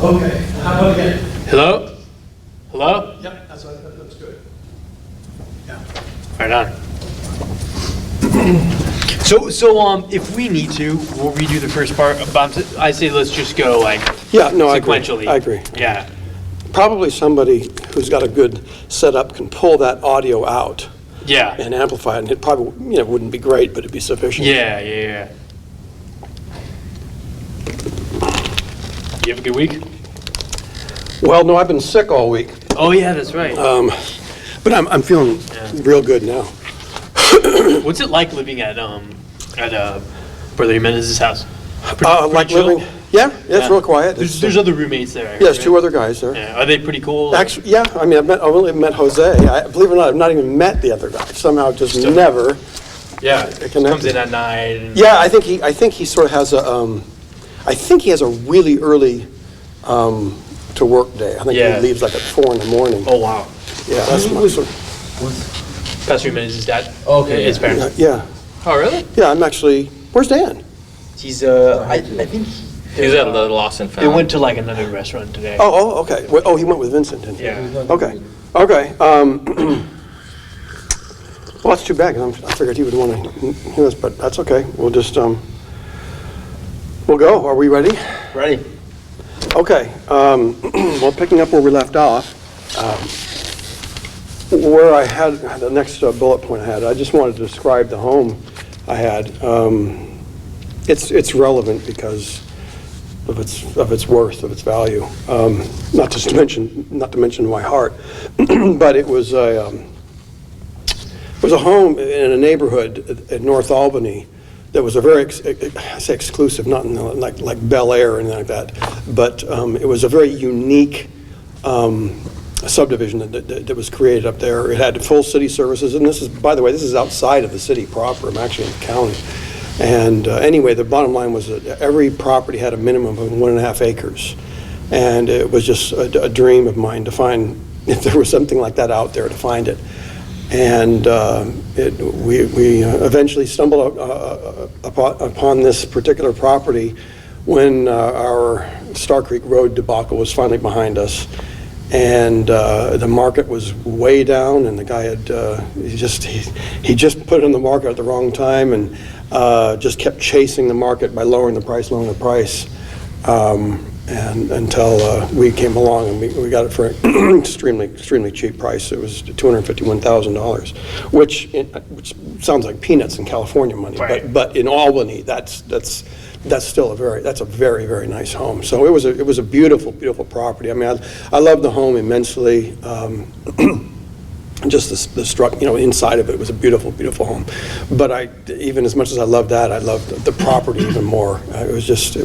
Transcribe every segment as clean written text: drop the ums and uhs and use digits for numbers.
Okay, how about again? Hello? Hello? Yep, that's good. Yeah. Right on. So, if we need to, we'll redo the first part. But I say let's just go like Yeah, no, I agree. sequentially. I agree. Yeah. Probably somebody who's got a good setup can pull that audio out Yeah. and amplify it, and it probably, wouldn't be great, but it'd be sufficient. Yeah. You have a good week? Well, no, I've been sick all week, Oh yeah, that's right. but I'm feeling real good now. What's it like living at Brother Jimenez's house? Like chill? living, yeah, it's real quiet. There's other roommates there. Yeah, there's two other guys there. Yeah. Are they pretty cool? Actually, yeah, I mean, I've only met Jose. Believe it or not, I've not even met the other guy. Somehow just never. Yeah. connected. Comes in at night. And Yeah, I think he sort of has I think he has a really early to work day. I think Yeah. he leaves like at 4 in the morning. Oh wow. Yeah, that's my sort Pastor Jimenez's dad. Okay. His parents. yeah. Oh really? Yeah, I'm actually, where's Dan? He's, I think he's at the Lost and They Found. went to like another restaurant today. Oh, okay. Oh, he went with Vincent, didn't he? Yeah. Okay. Well, that's too bad, 'cause I figured he would want to hear this, but that's okay. We'll just, we'll go. Are we ready? Ready. Okay. Well, picking up where we left off, where I had, the next bullet point I had, I just wanted to describe the home I had. It's relevant because of its worth, of its value. Not to mention my heart, but it was a home in a neighborhood in North Albany that was a very, I say exclusive, not in like Bel Air or anything like that, but it was a very unique subdivision that was created up there. It had full city services, and this is, by the way, this is outside of the city proper. I'm actually in the county. And anyway, the bottom line was that every property had a minimum of 1.5 acres. And it was just a dream of mine to find, if there was something like that out there, to find it. And we eventually stumbled upon this particular property when our Star Creek Road debacle was finally behind us. And the market was way down, and the guy had he just put it on the market at the wrong time, and just kept chasing the market by lowering the price, and until we came along and we got it for an extremely cheap price. It was $251,000, which sounds like peanuts in California money, Right. but in Albany, that's still a very nice home. So it was a beautiful property. I mean, I loved the home immensely. Just the structure, inside of it was a beautiful home. But even as much as I loved that, I loved the property even more. It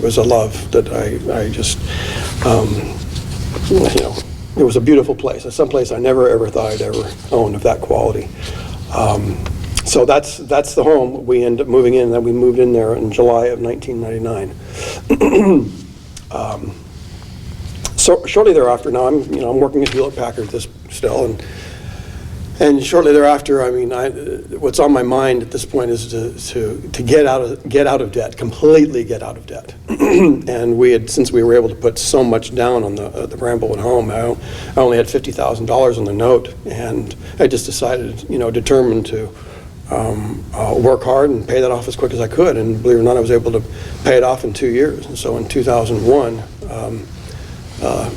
was a love that I just, it was a beautiful place. It's someplace I never ever thought I'd ever own of that quality. So that's the home. We ended up moving in, and then we moved in there in July of 1999. So shortly thereafter, now I'm working at Hewlett Packard still, and shortly thereafter, I mean, what's on my mind at this point is to get out of debt, completely get out of debt. And since we were able to put so much down on the Bramblewood home, I only had $50,000 on the note, and I just decided, determined to work hard and pay that off as quick as I could. And believe it or not, I was able to pay it off in 2 years. And so in 2001.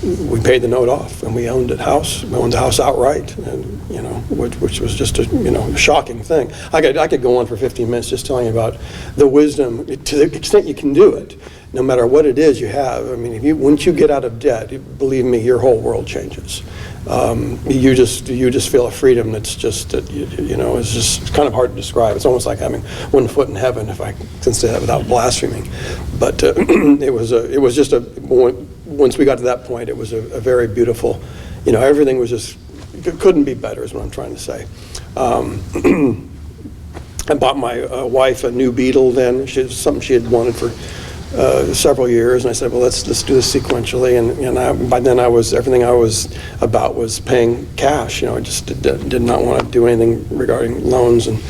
We paid the note off, and we owned the house. We owned the house outright, and which was just a shocking thing. I could go on for 15 minutes just telling you about the wisdom to the extent you can do it, no matter what it is you have. I mean, once you get out of debt, believe me, your whole world changes. You just feel a freedom that's just that it's just kind of hard to describe. It's almost like having one foot in heaven, if I can say that without blaspheming. But it was just once we got to that point, it was a very beautiful, everything was just, it couldn't be better is what I'm trying to say. I bought my wife a new Beetle then. Something she had wanted for several years, and I said, well, let's do this sequentially. And by then everything I was about was paying cash. I just did not want to do anything regarding loans and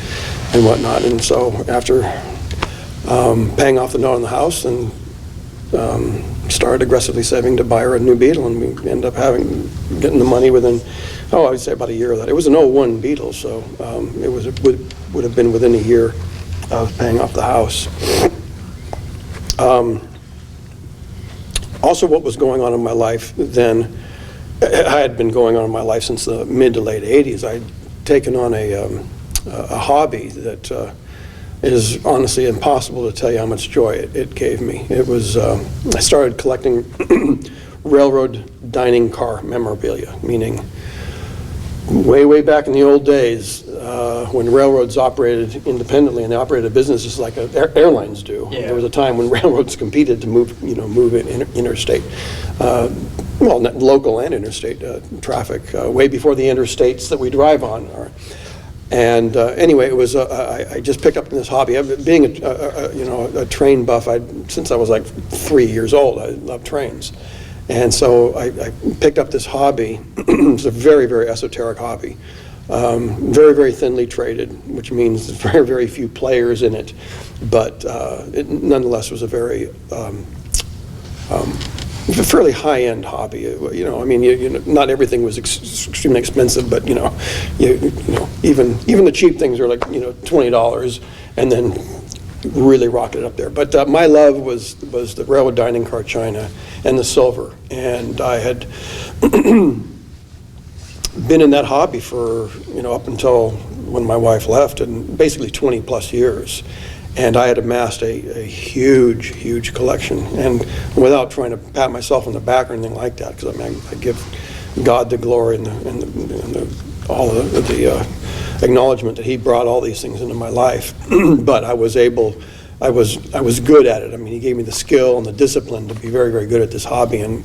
whatnot. And so after paying off the note on the house and started aggressively saving to buy her a new Beetle, and we ended up getting the money within, I would say about a year of that. It was an '01 Beetle, so it would have been within a year of paying off the house. Also, what was going on in my life then, I had been going on in my life since the mid to late 80s. I'd taken on a hobby that is honestly impossible to tell you how much joy it gave me. It was, I started collecting railroad dining car memorabilia, meaning way back in the old days when railroads operated independently and they operated a business just like airlines do. Yeah. There was a time when railroads competed to move interstate, well, local and interstate traffic, way before the interstates that we drive on are. And anyway, it was I just picked up this hobby. Being a train buff, since I was like 3 years old, I love trains. And so I picked up this hobby. It's a very esoteric hobby. Very thinly traded, which means very few players in it. But it nonetheless was a fairly high-end hobby. I mean, not everything was extremely expensive, but even the cheap things are like $20, and then really rocketed up there. But my love was the railroad dining car china and the silver, and I had been in that hobby for up until when my wife left, and basically 20 plus years. And I had amassed a huge collection, and without trying to pat myself on the back or anything like that, because I give God the glory and all of the acknowledgement that He brought all these things into my life. But I was good at it. I mean, He gave me the skill and the discipline to be very good at this hobby, and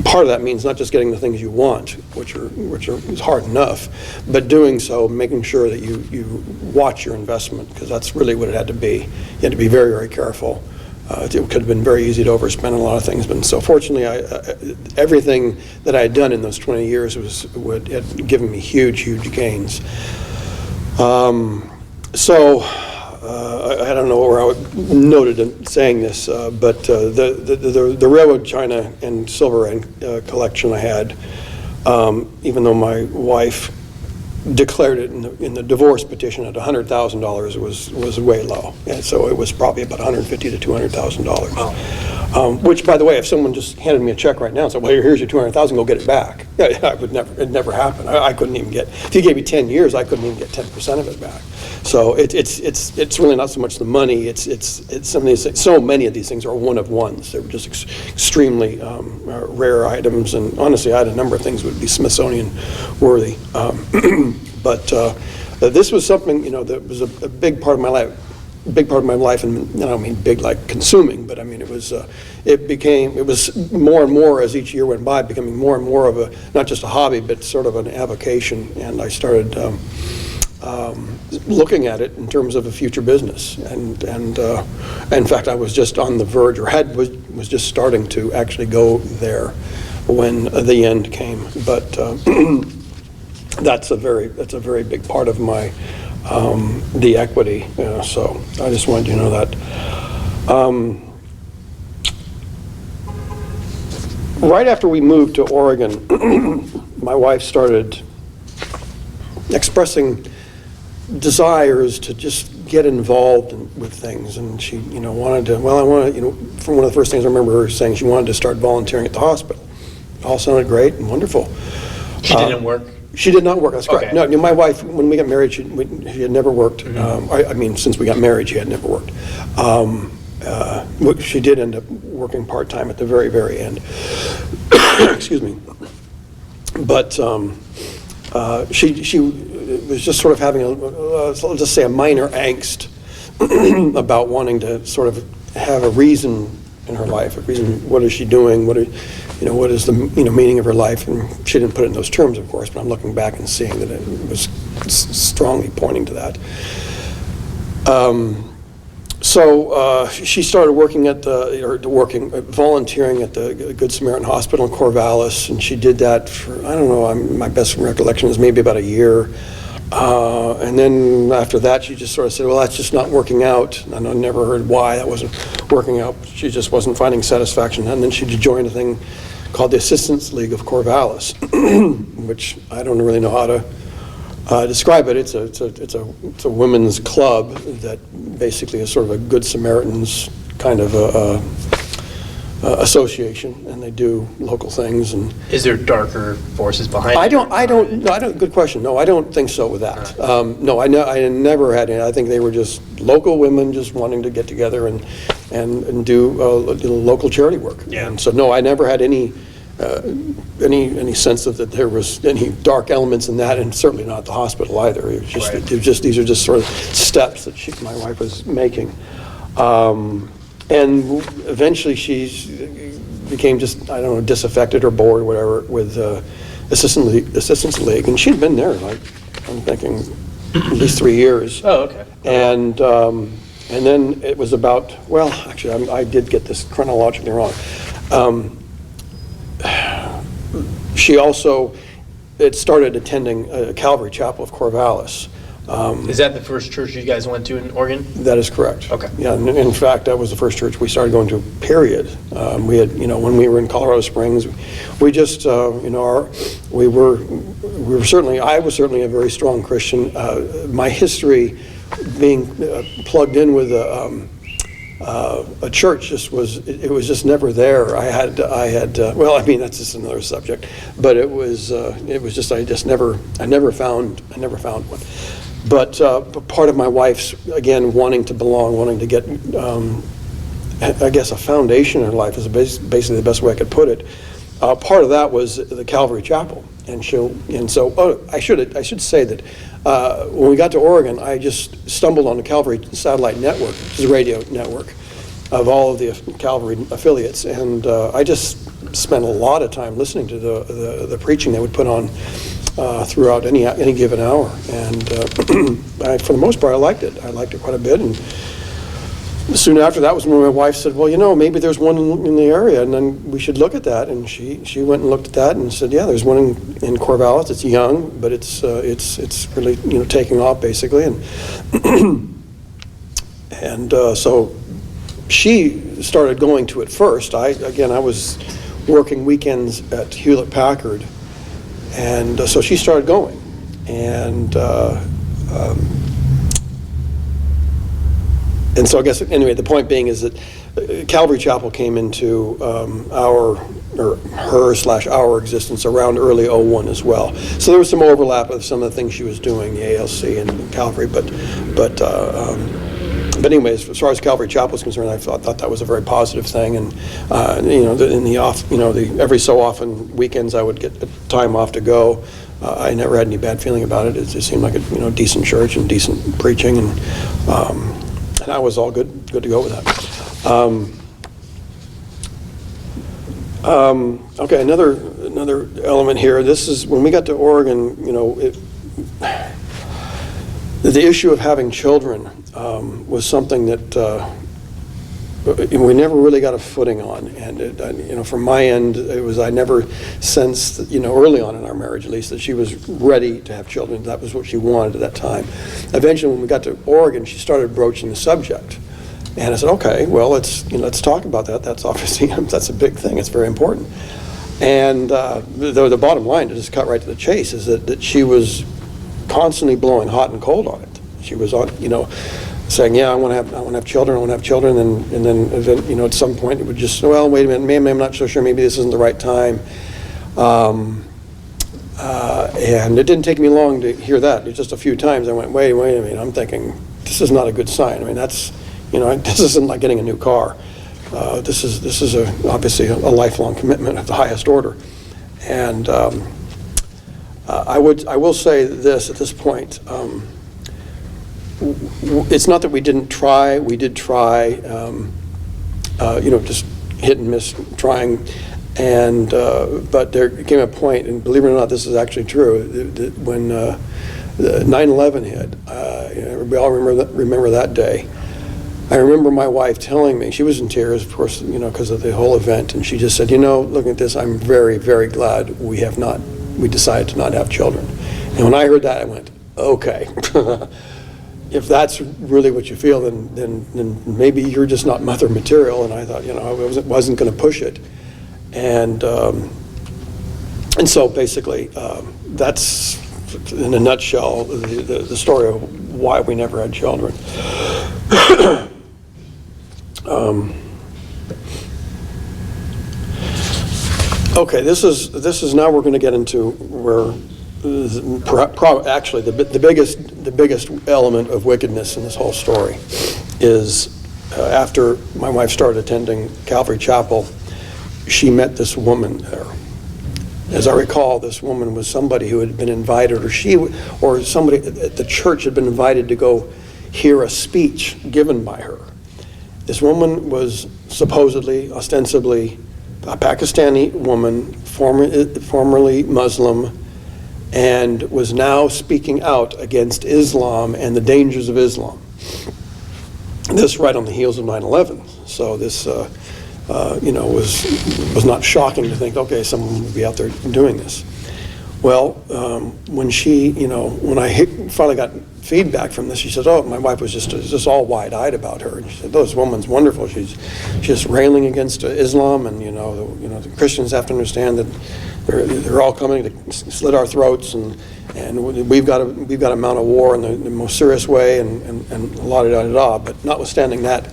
part of that means not just getting the things you want, which is hard enough, but doing so, making sure that you watch your investment, because that's really what it had to be. You had to be very careful. It could have been very easy to overspend a lot of things, but so fortunately, everything that I had done in those 20 years had given me huge gains. I don't know where I would noted in saying this, but the railroad china and silver collection I had, even though my wife declared it in the divorce petition at $100,000, was way low, and so it was probably about $150,000 to $200,000. Wow. Which, by the way, if someone just handed me a check right now and said, "Well, here's your $200,000, go get it back," it'd never happen. I couldn't even get. If you gave me 10 years, I couldn't even get 10% of it back. So it's really not so much the money. It's some of these things. So many of these things are one of ones. They were just extremely rare items, and honestly, I had a number of things that would be Smithsonian worthy. But this was something that was a big part of my life. Big part of my life, and I don't mean big like consuming, but I mean it was more and more as each year went by, becoming more and more of not just a hobby, but sort of an avocation. And I started looking at it in terms of a future business. And in fact, I was just on the verge, or was just starting to actually go there when the end came. But that's a very big part of my the equity. So I just wanted you to know that. Right after we moved to Oregon, my wife started expressing desires to just get involved with things, and she wanted to, from one of the first things I remember her saying, she wanted to start volunteering at the hospital. It all sounded great and wonderful. She didn't work? She did not work, that's correct. Okay. No, my wife, when we got married, she had never worked. I mean, since we got married, she had never worked. She did end up working part-time at the very end. Excuse me. But she was just sort of having let's just say a minor angst about wanting to sort of have a reason in her life, a reason. What is she doing? What is the meaning of her life? And she didn't put it in those terms, of course, but I'm looking back and seeing that it was strongly pointing to that. So she started working volunteering at the Good Samaritan Hospital in Corvallis, and she did that for, I don't know, my best recollection is maybe about a year. And then after that, she just sort of said, well, that's just not working out. And I never heard why that wasn't working out. She just wasn't finding satisfaction. And then she joined a thing called the Assistance League of Corvallis, which I don't really know how to describe it. It's a women's club that basically is sort of a Good Samaritans kind of association, and they do local things. And Is there darker forces behind it? good question. No, I don't think so with that. No, I never had any. I think they were just local women just wanting to get together and do local charity work. Yeah. And so, no, I never had any sense of that there was any dark elements in that, and certainly not the hospital either. It was just, Right. these are just sort of steps that my wife was making. And eventually she became just, I don't know, disaffected or bored or whatever with Assistance League. And she'd been there, like, I'm thinking, at least 3 years. Oh, okay. And then it was about, well, actually, I did get this chronologically wrong. She also had started attending Calvary Chapel of Corvallis. Is that the first church you guys went to in Oregon? That is correct. Okay. Yeah, and in fact, that was the first church we started going to, period. We had, when we were in Colorado Springs, we just, we were certainly, I was certainly a very strong Christian. My history being plugged in with a church just was, it was just never there. I had, well, I mean, that's just another subject, but it was just, I never found one. But part of my wife's, again, wanting to belong, wanting to get, I guess, a foundation in her life is basically the best way I could put it. Part of that was the Calvary Chapel, I should say that when we got to Oregon, I just stumbled on the Calvary Satellite Network, which is a radio network of all of the Calvary affiliates, and I just spent a lot of time listening to the preaching they would put on throughout any given hour, and for the most part, I liked it. I liked it quite a bit, and soon after that was when my wife said, well, maybe there's one in the area, and then we should look at that. And she went and looked at that and said, yeah, there's one in Corvallis. It's young, but it's really taking off basically, and so she started going to it first. I was working weekends at Hewlett Packard. And so she started going, and so I guess, anyway, the point being is that Calvary Chapel came into our existence around early '01 as well. So there was some overlap of some of the things she was doing, the ALC and Calvary, but anyways, as far as Calvary Chapel is concerned, I thought that was a very positive thing, and every so often weekends I would get time off to go. I never had any bad feeling about it. It seemed like a decent church and decent preaching, and I was all good to go with that. Okay, another element here. This is when we got to Oregon. The issue of having children was something that we never really got a footing on, and from my end, it was, I never sensed, early on in our marriage at least, that she was ready to have children. That was what she wanted at that time. Eventually, when we got to Oregon, she started broaching the subject, and I said, okay, well, let's talk about that. That's obviously that's a big thing. It's very important. And the bottom line, to just cut right to the chase, is that she was constantly blowing hot and cold on it. She was on, saying, yeah, I want to have children, and then at some point it would just, well, wait a minute, maybe I'm not so sure, maybe this isn't the right time. And it didn't take me long to hear that. Just a few times I went, wait a minute, I'm thinking, this is not a good sign. I mean, that's, this isn't like getting a new car. This is obviously a lifelong commitment of the highest order. And I will say this at this point. It's not that we didn't try. We did try, just hit and miss trying. And but there came a point, and believe it or not, this is actually true, when 9/11 hit. We all remember that day. I remember my wife telling me, she was in tears, of course, because of the whole event, and she just said, looking at this, I'm very, very glad we decided to not have children. And when I heard that, I went, okay. If that's really what you feel, then maybe you're just not mother material. And I thought, I wasn't going to push it. And so basically, that's, in a nutshell, the story of why we never had children. Okay, this is now we're going to get into where actually the biggest element of wickedness in this whole story is after my wife started attending Calvary Chapel, she met this woman there. As I recall, this woman was somebody who had been invited, or somebody at the church had been invited to go hear a speech given by her. This woman was supposedly, ostensibly, a Pakistani woman, formerly Muslim, and was now speaking out against Islam and the dangers of Islam. This right on the heels of 9/11. So this, was not shocking to think, okay, someone would be out there doing this. Well, when I finally got feedback from this, she said, "Oh, my wife was just all wide-eyed about her." And she said, "Oh, this woman's wonderful. She's just railing against Islam, and the Christians have to understand that they're all coming to slit our throats, and we've got to mount a war in the most serious way, and la da da da." But notwithstanding that,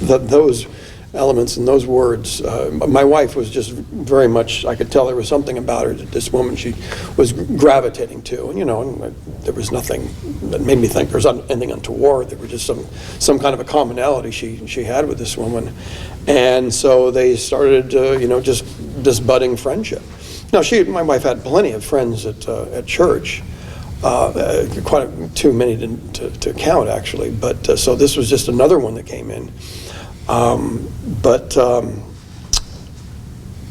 those elements and those words, my wife was just very much, I could tell there was something about her that this woman she was gravitating to, and there was nothing that made me think there was anything untoward. There was just some kind of a commonality she had with this woman, and so they started just this budding friendship. Now my wife had plenty of friends at church, quite too many to count actually, but so this was just another one that came in. But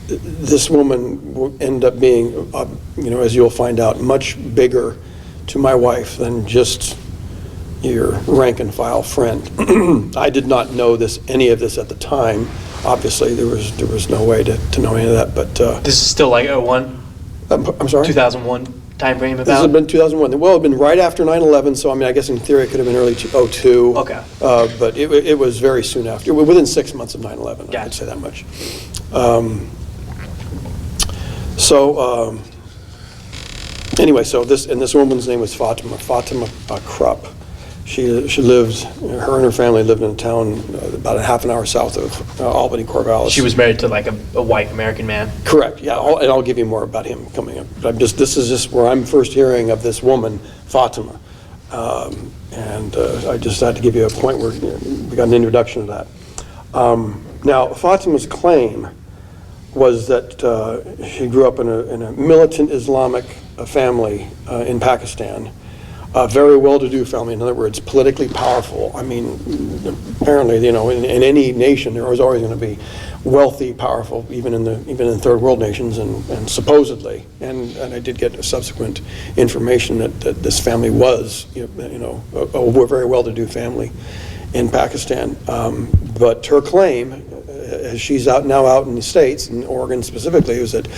this woman will end up being, as you'll find out, much bigger to my wife than just your rank and file friend. I did not know any of this at the time. Obviously, there was no way to know any of that. But This is still like 01, I'm sorry? 2001 time frame This about? had been 2001. Well, it had been right after 9/11, so I guess in theory it could have been early 2002. Okay. But it was very soon after, within 6 months of 9/11, I could Gotcha. say that much. Anyway, so this woman's name was Fatima Krupp. She lived, her and her family lived in a town about a half an hour south of Albany, Corvallis. She was married to like a white American man. Correct, yeah, and I'll give you more about him coming up. But this is just where I'm first hearing of this woman, Fatima. And I just had to give you a point where we got an introduction to that. Now, Fatima's claim was that she grew up in a militant Islamic family in Pakistan. A very well-to-do family, in other words, politically powerful. Apparently, in any nation, there was always going to be wealthy, powerful, even in third world nations, and supposedly, and I did get subsequent information that this family was, a very well-to-do family in Pakistan. But her claim, as she's now out in the States, in Oregon specifically, was that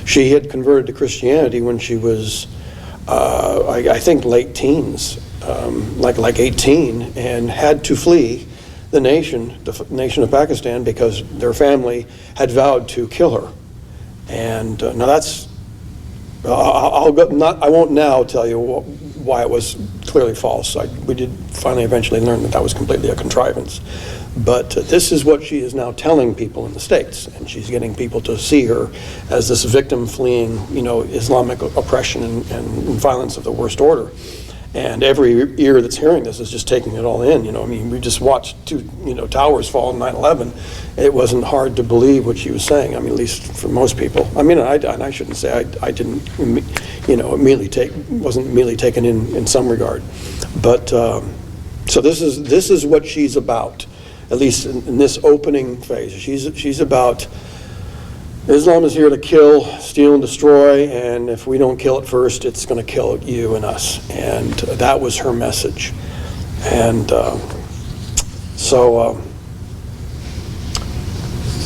she had converted to Christianity when she was I think late teens, like 18, and had to flee the nation of Pakistan because their family had vowed to kill her. And now that's, I won't now tell you why it was clearly false. We did finally eventually learn that was completely a contrivance. But this is what she is now telling people in the States, and she's getting people to see her as this victim fleeing, Islamic oppression and violence of the worst order. And every ear that's hearing this is just taking it all in. We just watched two, towers fall in 9/11. It wasn't hard to believe what she was saying. At least for most people. And I shouldn't say I didn't, wasn't immediately taken in some regard. But so this is what she's about. At least in this opening phase. She's about, Islam is here to kill, steal, and destroy, and if we don't kill it first, it's going to kill you and us. And that was her message. And so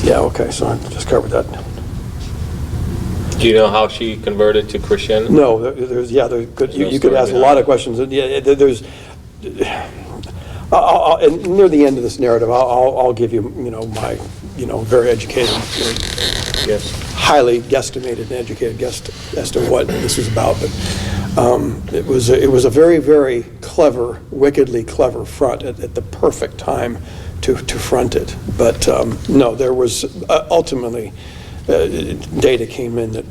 I just covered that. Do you know how she converted to Christianity? No, there's, yeah, there could, No you could story ask a behind lot of questions. Yeah, there's, and near the end of this narrative, I'll give you, my, very educated, Yes. highly guesstimated and educated guess as to what this is about. But it was a very, very clever, wickedly clever front at the perfect time to front it. But no, there was ultimately data came in that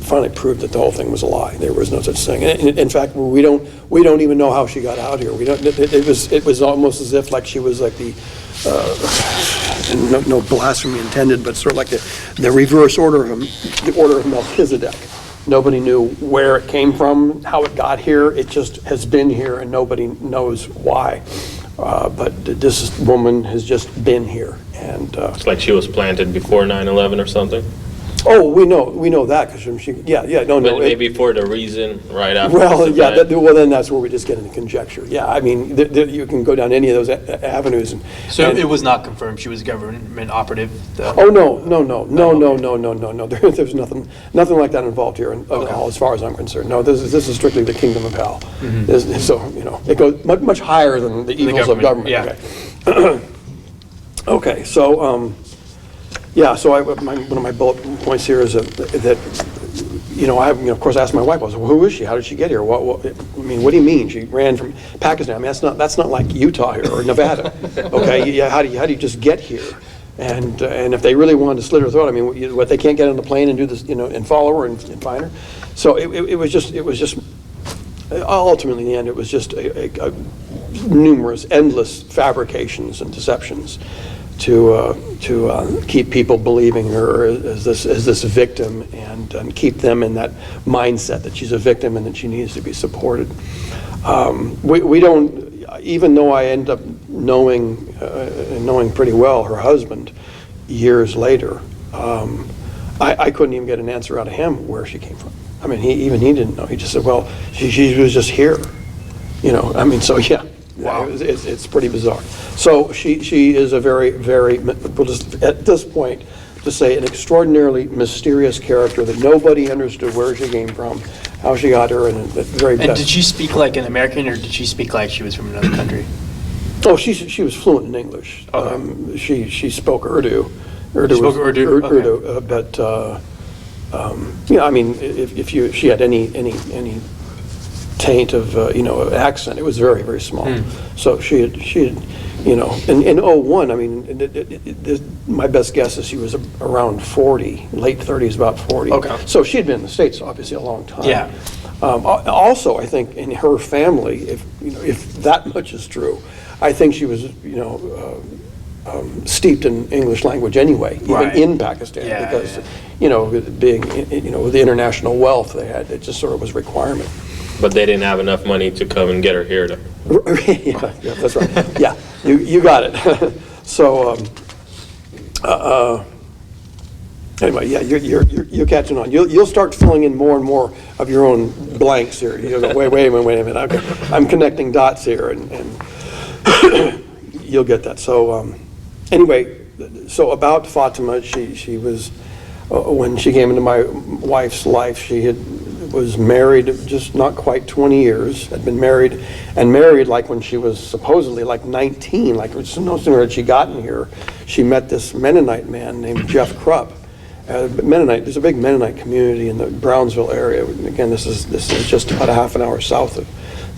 finally proved that the whole thing was a lie. There was no such thing. And in fact, we don't even know how she got out here. We don't. It was almost as if like she was like the no blasphemy intended, but sort of like the reverse order of the order of Melchizedek. Nobody knew where it came from, how it got here. It just has been here, and nobody knows why. But this woman has just been here, and It's like she was planted before 9/11 or something? oh, we know that because she, no. But maybe for the reason right after. Well, this yeah, event. well, then that's where we just get into conjecture. Yeah, I mean, you can go down any of those avenues. So and- it was not confirmed she was a government operative? Oh, no. There's nothing like that involved here at all, as far as I'm concerned. No, this is strictly the kingdom of hell. So, it goes much higher than the evils of government. yeah. Okay. Okay, so, so one of my bullet points here is that I have, of course, asked my wife, I was, well, who is she? How did she get here? What do you mean? She ran from Pakistan. I mean, that's not like Utah here or Nevada. Okay, yeah, how do you just get here? And if they really wanted to slit her throat, I mean, what, they can't get on the plane and do this, and follow her and find her? So it was just ultimately in the end, it was just a numerous, endless fabrications and deceptions to keep people believing her as this victim and keep them in that mindset that she's a victim and that she needs to be supported. We don't, even though I end up knowing pretty well her husband years later, I couldn't even get an answer out of him where she came from. I mean, he didn't know. He just said, well, she was just here. So yeah. Wow. It's pretty bizarre. So she is a very, very, we'll just, at this point, to say an extraordinarily mysterious character that nobody understood where she came from, how she got her, and at the very And best. did she speak like an American, or did she speak like she was from another country? Oh, she was fluent in English. Okay. She spoke Urdu. She spoke Urdu? Urdu, but I mean, if she had any taint of accent, it was very, very small. So she had in 01, I mean, my best guess is she was around 40, late 30s, about 40. Okay. So she had been in the States obviously a long time. Yeah. Also, I think in her family, if that much is true, I think she was steeped in English language anyway, even Right. in Pakistan, Yeah, because yeah. being with the international wealth they had, it just sort of was a requirement. But they didn't have enough money to come and get her here to. Yeah, that's right. Yeah, you got it. So anyway, yeah, you're catching on. You'll start filling in more and more of your own blanks here. You'll go, wait a minute. Okay. I'm connecting dots here, and you'll get that. So anyway, so about Fatima, she was when she came into my wife's life, she was married just not quite 20 years, had been married like when she was supposedly like 19, like no sooner had she gotten here, she met this Mennonite man named Jeff Krupp. There's a big Mennonite community in the Brownsville area. Again, this is just about a half an hour south of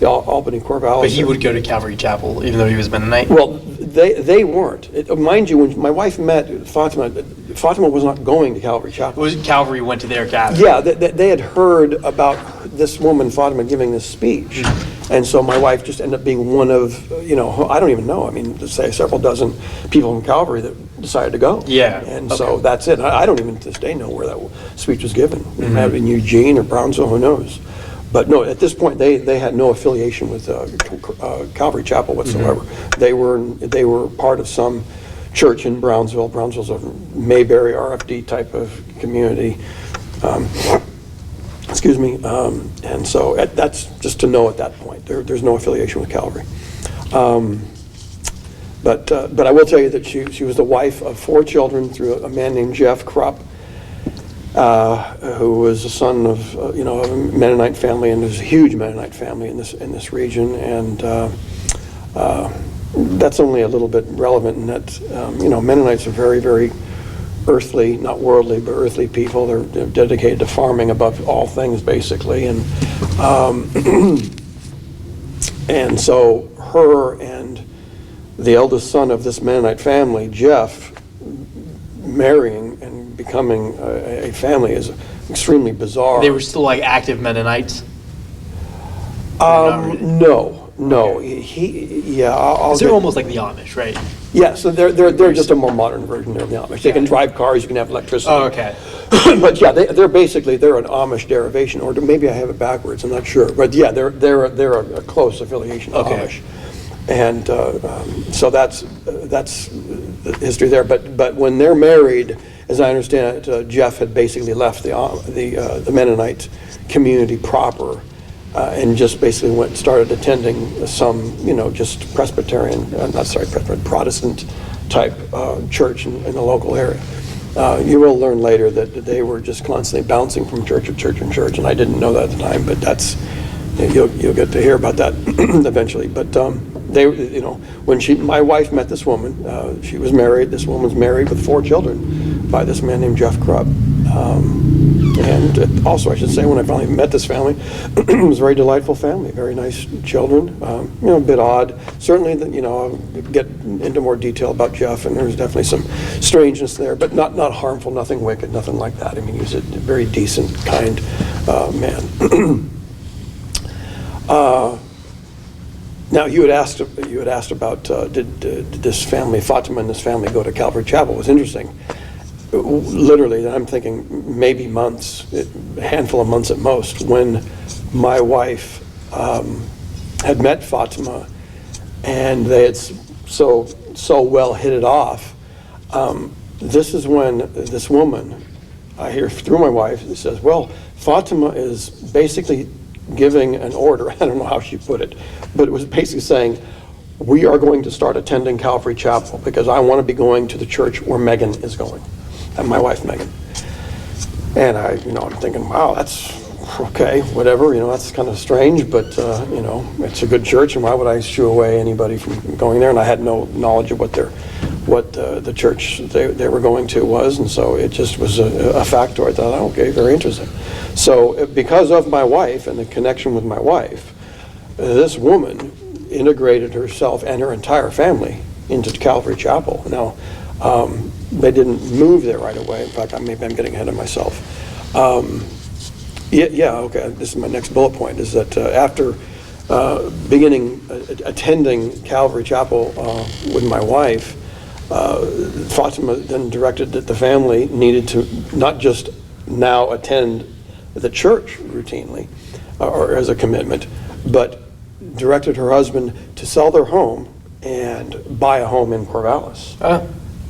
the Albany Corvallis. But he would go to Calvary Chapel, even though he was Mennonite? Well, they weren't. Mind you, when my wife met Fatima was not going to Calvary Chapel. Calvary went to their cabin? Yeah, they had heard about this woman, Fatima, giving this speech. And so my wife just ended up being one of, I don't even know, I mean, to say several dozen people in Calvary that decided to go. Yeah, And so that's it. I don't even to this day know where that speech was given. It might have been Eugene or Brownsville, who knows. But no, at this point, they had no affiliation with Calvary Chapel whatsoever. They were part of some church in Brownsville. Brownsville's a Mayberry RFD type of community. Excuse me. And so that's just to know at that point. There's no affiliation with Calvary. But I will tell you that she was the wife of 4 children through a man named Jeff Krupp. who was the son of, a Mennonite family, and there's a huge Mennonite family in this region, and that's only a little bit relevant in that, Mennonites are very, very earthly, not worldly, but earthly people. They're dedicated to farming above all things, basically, and and so her and the eldest son of this Mennonite family, Jeff, marrying and becoming a family is extremely bizarre. They were still like active Mennonites? Not really. No. They're almost like the Amish, right? Yeah, so they're just a more modern version of the Amish. They can drive cars, you can have electricity. Oh, okay. But yeah, they're an Amish derivation, or maybe I have it backwards, I'm not sure. But yeah, they're a close affiliation of Okay. Amish. And so that's the history there. But when they're married, as I understand it, Jeff had basically left the Mennonite community proper, and just basically started attending some, just Protestant type church in the local area. You will learn later that they were just constantly bouncing from church to church and church, and I didn't know that at the time, but you'll get to hear about that eventually. But when my wife met this woman, she was married. This woman's married with 4 children by this man named Jeff Krupp. And also, I should say, when I finally met this family, it was a very delightful family, very nice children, a bit odd. Certainly, I'll get into more detail about Jeff, and there's definitely some strangeness there, but not harmful, nothing wicked, nothing like that. I mean, he was a very decent, kind man. Now, you had asked about did this family, Fatima and this family, go to Calvary Chapel? It was interesting. Literally, I'm thinking maybe months, a handful of months at most, when my wife had met Fatima, and they had so well hit it off. This is when this woman, I hear through my wife, says, well, Fatima is basically giving an order. I don't know how she put it, but it was basically saying, we are going to start attending Calvary Chapel because I want to be going to the church where Megan is going, and my wife Megan. And I'm thinking, wow, that's okay, whatever, that's kind of strange, but it's a good church, and why would I shoo away anybody from going there? And I had no knowledge of what the church they were going to was, and so it just was a factor. I thought, okay, very interesting. So because of my wife and the connection with my wife, this woman integrated herself and her entire family into Calvary Chapel. Now, they didn't move there right away. In fact, maybe I'm getting ahead of myself. Okay, this is my next bullet point, is that after attending Calvary Chapel with my wife, Fatima then directed that the family needed to not just now attend the church routinely or as a commitment, but directed her husband to sell their home and buy a home in Corvallis.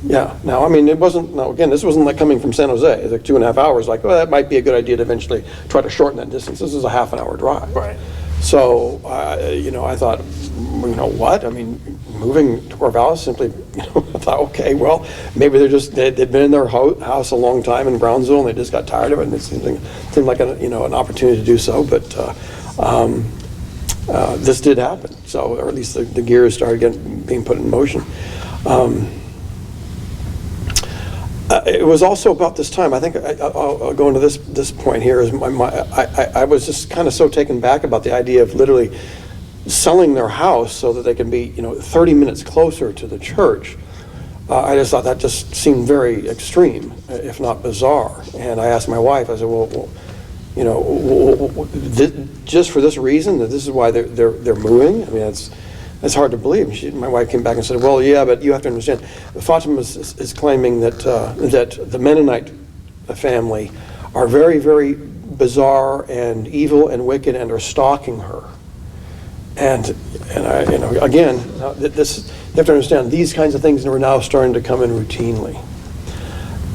Yeah. Now, I mean, this wasn't like coming from San Jose. It's like 2.5 hours. Like, well, that might be a good idea to eventually try to shorten that distance. This is a half-an-hour drive. Right. So, I thought, what? I mean, moving to Corvallis simply, I thought, okay, well, maybe they'd been in their house a long time in Brownsville, and they just got tired of it, and it seemed like an opportunity to do so. But this did happen. So, or at least the gears started being put in motion. It was also about this time, I think I'll go into this point here, is I was just kind of so taken back about the idea of literally selling their house so that they can be 30 minutes closer to the church. I just thought that just seemed very extreme, if not bizarre. And I asked my wife, I said, well just for this reason, that this is why they're moving? I mean, it's hard to believe. My wife came back and said, well, yeah, but you have to understand, Fatima is claiming that the Mennonite family are very, very bizarre and evil and wicked and are stalking her. And I, again, you have to understand, these kinds of things were now starting to come in routinely.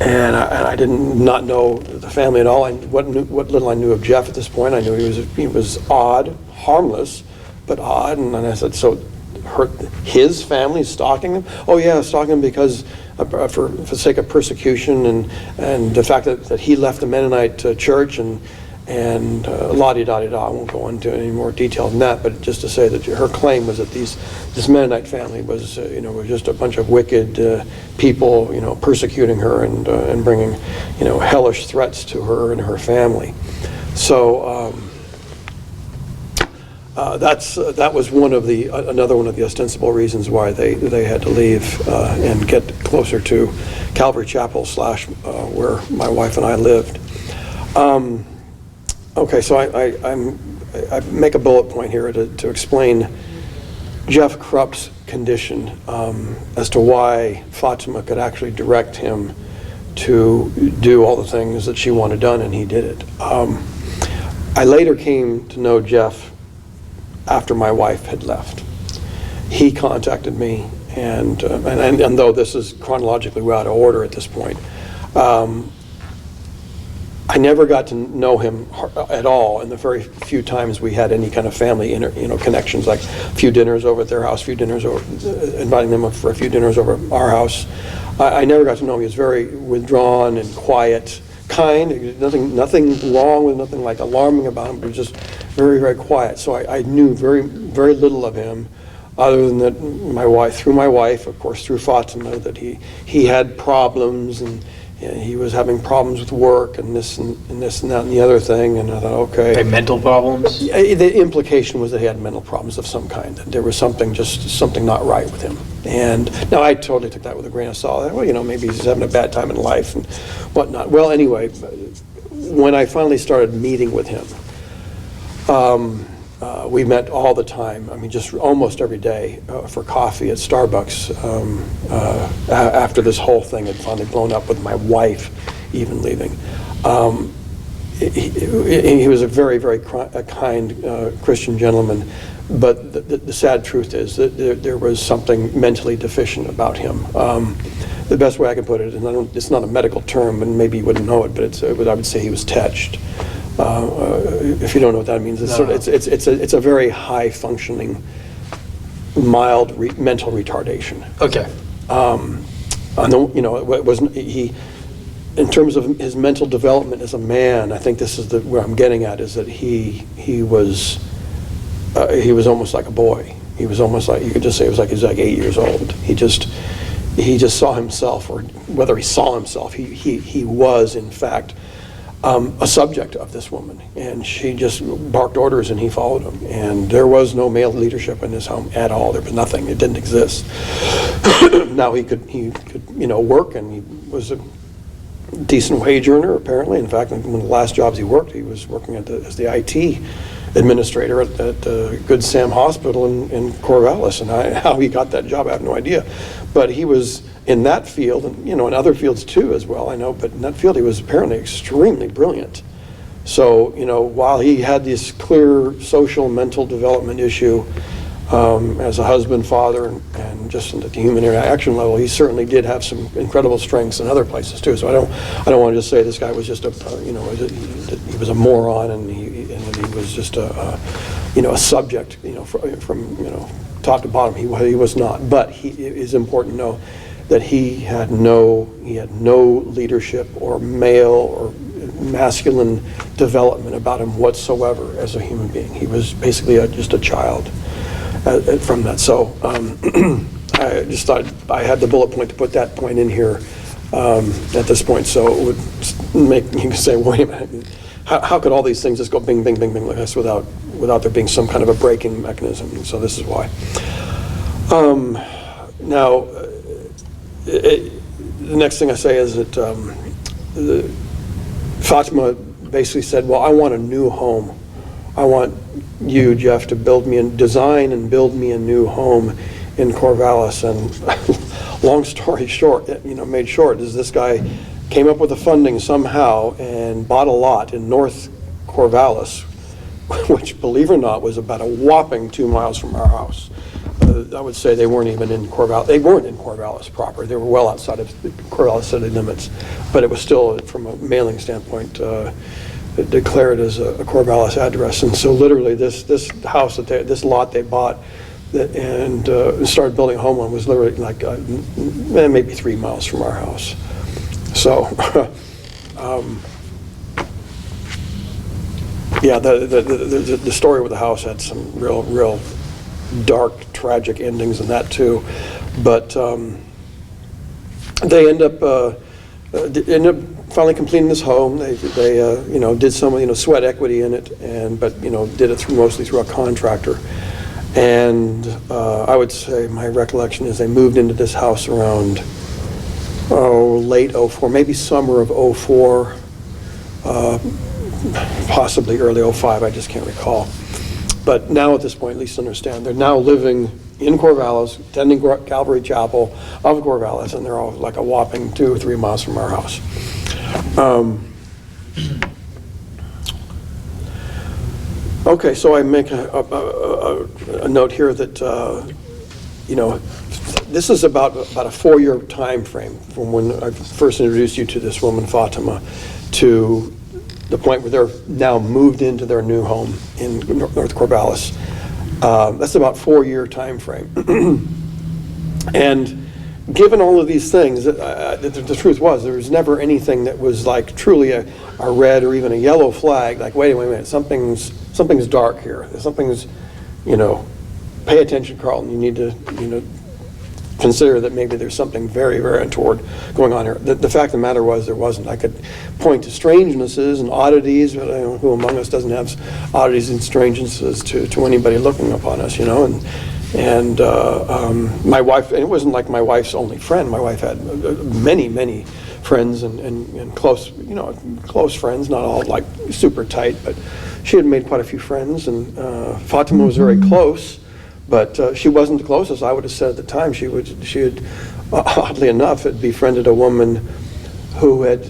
And I did not know the family at all. What little I knew of Jeff at this point, I knew he was odd, harmless, but odd. And then I said, so his family stalking him? Oh yeah, stalking him because for the sake of persecution and the fact that he left the Mennonite church and la-di-da-di-da. I won't go into any more detail than that, but just to say that her claim was that this Mennonite family was, was just a bunch of wicked people, persecuting her and bringing, hellish threats to her and her family. So that was another one of the ostensible reasons why they had to leave and get closer to Calvary Chapel / where my wife and I lived. Okay, so I make a bullet point here to explain Jeff Krupp's condition as to why Fatima could actually direct him to do all the things that she wanted done, and he did it. I later came to know Jeff after my wife had left. He contacted me, and though this is chronologically out of order at this point, I never got to know him at all in the very few times we had any kind of family connections, like a few dinners over at their house, inviting them for a few dinners over at our house. I never got to know him. He was very withdrawn and quiet, kind, nothing wrong with, nothing like alarming about him, but he was just very, very quiet. So I knew very, very little of him, other than that through my wife, of course, through Fatima, that he had problems and he was having problems with work and this and that and the other thing, and I thought, okay. Like mental problems? The implication was that he had mental problems of some kind, that there was something not right with him. And now I totally took that with a grain of salt. Well, maybe he's having a bad time in life and whatnot. Well, anyway, when I finally started meeting with him, we met all the time. I mean, just almost every day for coffee at Starbucks after this whole thing had finally blown up with my wife even leaving. He was a very, very kind Christian gentleman, but the sad truth is that there was something mentally deficient about him. The best way I can put it, and it's not a medical term, and maybe you wouldn't know it, but I would say he was tetched. If you don't know what that means, it's a very high functioning, mild mental retardation. Okay. It wasn't in terms of his mental development as a man. I think this is where I'm getting at, is that he was almost like a boy. He was almost like, you could just say, he was like 8 years old. He just saw himself, or whether he saw himself, he was in fact a subject of this woman, and she just barked orders and he followed them, and there was no male leadership in his home at all. There was nothing. It didn't exist. Now he could work, and he was a decent wage earner apparently. In fact, one of the last jobs he worked, he was working as the IT administrator at Good Sam Hospital in Corvallis, and how he got that job I have no idea, but he was in that field, and in other fields too as well, I know, but in that field he was apparently extremely brilliant. So while he had this clear social mental development issue as a husband, father, and just at the human interaction level, he certainly did have some incredible strengths in other places too. So I don't want to just say this guy was just he was a moron and he was just a subject from top to bottom. He was not, but it is important to know that he had no leadership or male or masculine development about him whatsoever as a human being. He was basically just a child from that. So I just thought I had the bullet point to put that point in here at this point, so it would make you say, wait a minute, how could all these things just go bing, bing, bing, bing like this without there being some kind of a braking mechanism? And so this is why. Now, the next thing I say is that Fatima basically said, well, I want a new home. I want you, Jeff, to design and build me a new home in Corvallis. And long story short, made short, is this guy came up with the funding somehow and bought a lot in North Corvallis, which, believe it or not, was about a whopping 2 miles from our house. I would say they weren't even in Corvallis. They weren't in Corvallis proper. They were well outside of the Corvallis city limits, but it was still, from a mailing standpoint, declared as a Corvallis address. And so literally this house, this lot they bought and started building a home on was literally like maybe 3 miles from our house. So, yeah, the story with the house had some real dark, tragic endings in that too. But they end up finally completing this home. They did some sweat equity in it, but did it mostly through a contractor. And I would say my recollection is they moved into this house around late '04, maybe summer of '04, possibly early '05. I just can't recall. But now at this point, at least understand, they're now living in Corvallis, attending Calvary Chapel of Corvallis, and they're all like a whopping 2 or 3 miles from our house. Okay, so I make a note here that, this is about a 4-year time frame from when I first introduced you to this woman, Fatima, to the point where they're now moved into their new home in North Corvallis. That's about 4-year time frame. And given all of these things, the truth was there was never anything that was like truly a red or even a yellow flag, like, wait a minute, something's dark here. Something's, pay attention, Carlton. You need to, consider that maybe there's something very, very untoward going on here. The fact of the matter was there wasn't. I could point to strangenesses and oddities, but who among us doesn't have oddities and strangenesses to anybody looking upon us, And my wife, and it wasn't like my wife's only friend. My wife had many, many friends and close, close friends, not all like super tight, but she had made quite a few friends, and Fatima was very close. But she wasn't the closest. I would have said at the time she had, oddly enough, had befriended a woman who had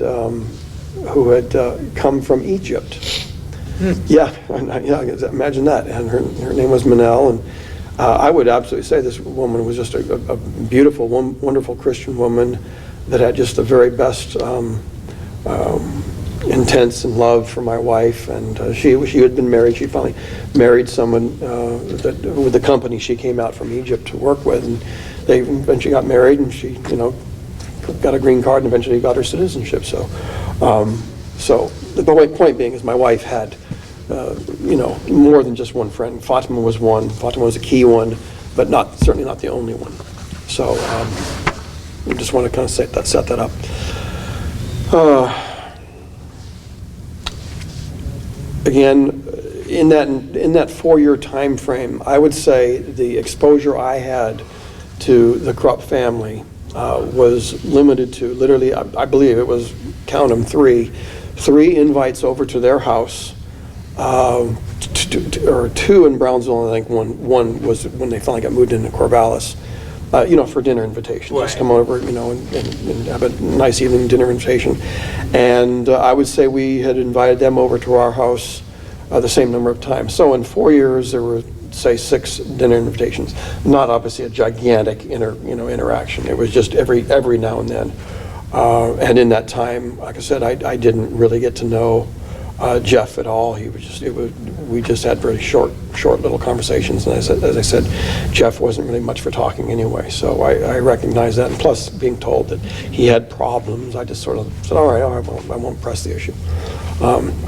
come from Egypt. Yeah, imagine that. And her name was Manel, and I would absolutely say this woman was just a beautiful, wonderful Christian woman that had just the very best intense and love for my wife, and she had been married. She finally married someone with the company she came out from Egypt to work with, and they eventually got married, and she got a green card and eventually got her citizenship. So the point being is my wife had more than just one friend. Fatima was one. Fatima was a key one, but certainly not the only one. So I just want to kind of set that up. Again, in that 4-year time frame, I would say the exposure I had to the Krupp family was limited to literally, I believe it was, count them, three invites over to their house, or 2 in Brownsville, and I think one was when they finally got moved into Corvallis. For dinner invitation. Right. Just come over, and have a nice evening dinner invitation. And I would say we had invited them over to our house the same number of times. So in 4 years, there were, say, 6 dinner invitations. Not obviously a gigantic interaction. It was just every now and then. And in that time, like I said, I didn't really get to know Jeff at all. We just had very short little conversations, and as I said, Jeff wasn't really much for talking anyway, so I recognized that, and plus being told that he had problems, I just sort of said, all right, I won't press the issue.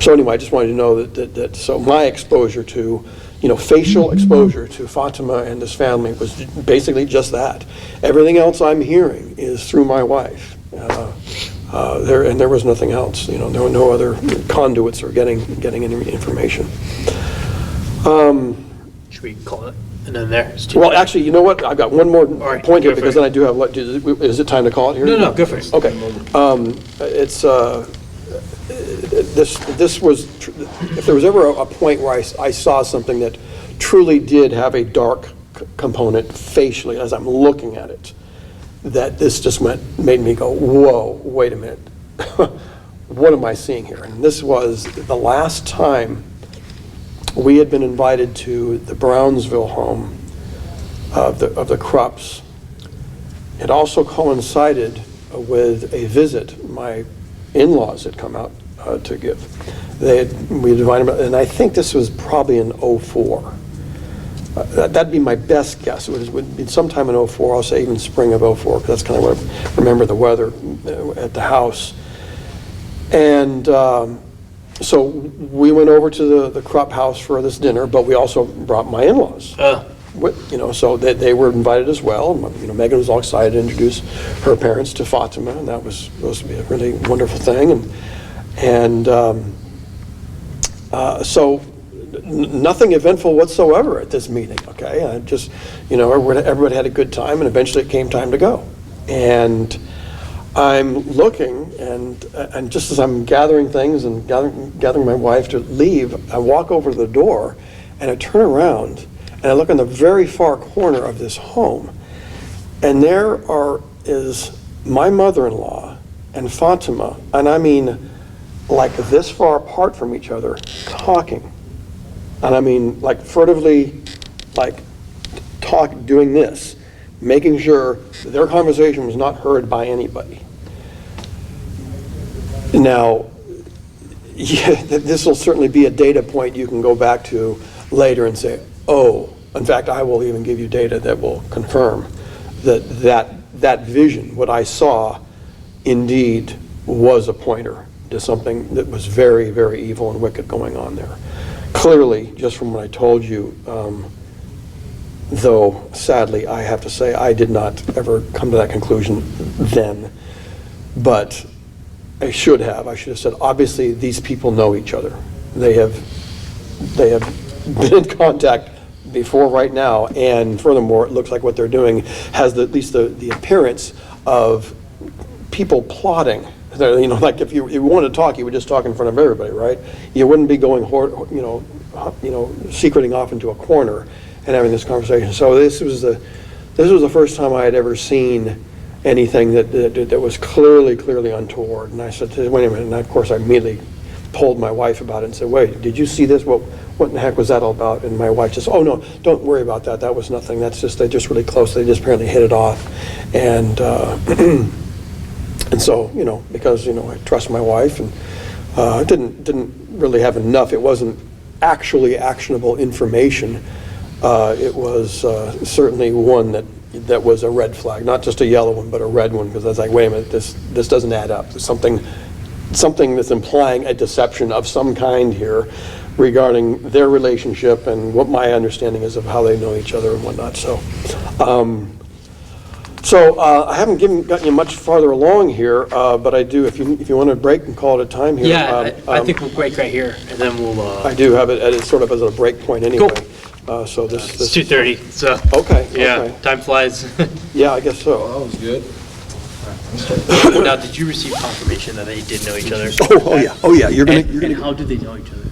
So anyway, I just wanted to know that so my exposure to, facial exposure to Fatima and this family was basically just that. Everything else I'm hearing is through my wife. There was nothing else. There were no other conduits or getting any information. Should we call it and then there? Well, actually, you know what? I've got one more point here because then I do have. Is it time to call it here? No, go for it. Okay. It's this was if there was ever a point where I saw something that truly did have a dark component facially as I'm looking at it, that this just made me go, whoa, wait a minute. What am I seeing here? And this was the last time we had been invited to the Brownsville home of the Krupps. It also coincided with a visit my in-laws had come out to give. We had invited them, and I think this was probably in '04. That'd be my best guess. Would be sometime in '04, I'll say even spring of '04, because that's kind of what I remember the weather at the house. And so we went over to the Krupp house for this dinner, but we also brought my in-laws. So they were invited as well. Megan was all excited to introduce her parents to Fatima, and that was supposed to be a really wonderful thing. So nothing eventful whatsoever at this meeting, okay? Everybody had a good time, and eventually it came time to go. And I'm looking, and just as I'm gathering things and gathering my wife to leave, I walk over to the door, and I turn around, and I look in the very far corner of this home, and there is my mother-in-law and Fatima, and I mean like this far apart from each other, talking. And I mean like furtively, like doing this, making sure their conversation was not heard by anybody. Now, this will certainly be a data point you can go back to later and say, oh, in fact, I will even give you data that will confirm that vision, what I saw, indeed was a pointer to something that was very, very evil and wicked going on there. Clearly, just from what I told you, though sadly I have to say I did not ever come to that conclusion then, but I should have said, obviously these people know each other. They have been in contact before right now, and furthermore, it looks like what they're doing has at least the appearance of people plotting. Like if you wanted to talk, you would just talk in front of everybody, right? You wouldn't be going, secreting off into a corner and having this conversation. So this was the first time I had ever seen anything that was clearly untoward. And I said, wait a minute. And of course, I immediately told my wife about it and said, wait, did you see this? What in the heck was that all about? And my wife just, oh no, don't worry about that. That was nothing. They're just really close. They just apparently hit it off. And and so, because, I trust my wife, and didn't really have enough. It wasn't actually actionable information. It was certainly one that was a red flag, not just a yellow one, but a red one, because I was like, wait a minute, this doesn't add up. There's something that's implying a deception of some kind here regarding their relationship and what my understanding is of how they know each other and whatnot. So I haven't gotten you much farther along here, but I do, if you want to break and call it a time here. Yeah, I think we'll break right here, and then we'll... I do have it as sort of as a break point anyway. Cool. So this... It's 2:30, so... Okay. Yeah, Okay. time flies. Yeah, I guess so. That was good. Now, did you receive confirmation that they did know each other? Oh yeah, you're gonna... And how did they know each other?